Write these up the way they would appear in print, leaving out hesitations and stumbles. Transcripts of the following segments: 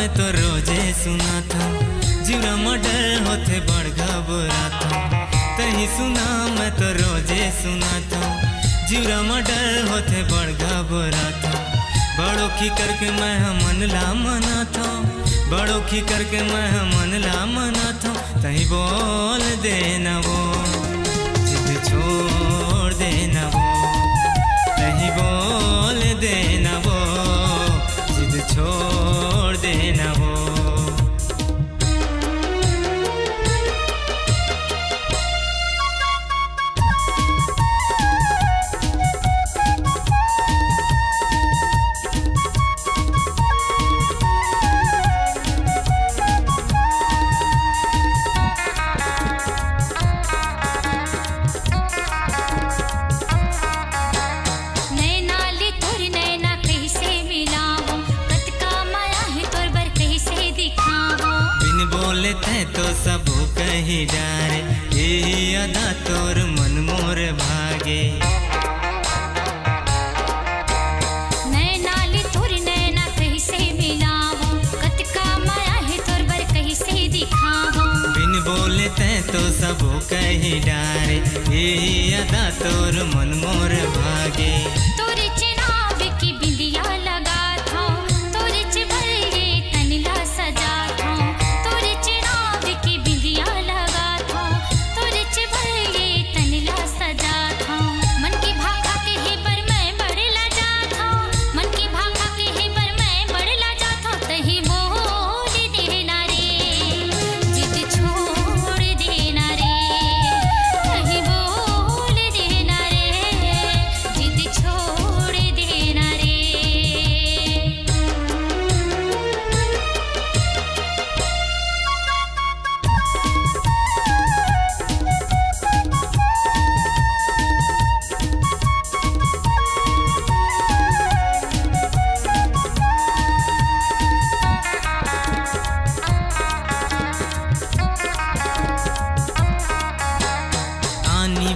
मैं तो रोजे सुना था, जीरा मर्डर होते बड़ घबरा था। तही सुना मैं तो रोजे सुना था, जीरा मर्डर होते बड़ घबरा था। बड़ों की करके मैं मन ला मना था, बड़ों की करके मैं मन ला मना था। तही बोल देना वो जिद छोड़ देना वो, तही बोल देना वो जिद छोड़ देना वो। बोलते तो सब कही डारे, यही अदा तोर मन मोर भागे। नैना ली तोर नैना कहीं से मिलावो, कत का माया है तोर बर कहीं से दिखावो। बिन बोलते तो सब कही डारे, यही अदा तोर मन मोर भागे। तोरे चिनाव की बिंदिया लगा था, तोरे चिबले तनला सजा था।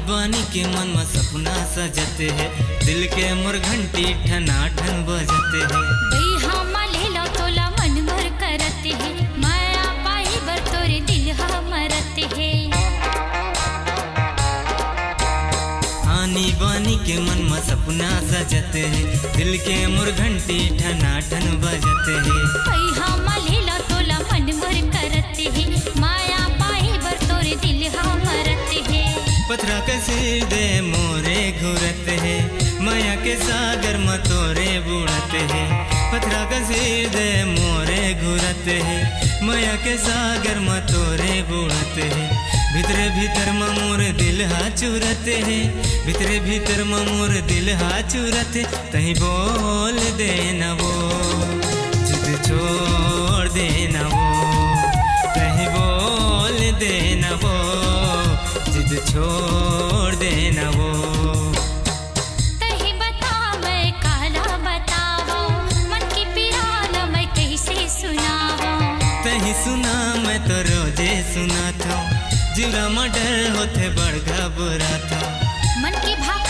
बानी के मन में सपना सजते है, दिल के मोर घंटी ठना ठन बजते है। हम ले लो तोला मन भर करते है, माया पाई बर तोरे दिल मरते है। आनी बानी के मन में सपना सजते है, दिल के मोर घंटी ठना ठन बजते है। हम ले लो तोला मन भर करते है, माया पाई बर तोरे दिल मरते है। पथरा के सिर दे मोरे घुरते है, माया के सागर में तोरे बुड़ते है। पथरा के सिर दे मोरे घुरते है, माया के सागर में तोरे बुड़ते है। भीतरे भीतर में मोर दिल हा चुरते है, भीतरे भीतर में मोर दिल हा चुरते। तही बोल देना वो जिद छोड़ देना वो, तही बोल देना वो जिद छोड़ देना वो। तही बता मैं काला बतावो, मन की पीड़ा मैं कैसे सुनावो। तही सुना मैं तो रोजे सुना था, जीरा मर्डर होते बड़ घबरा था। मन की भाव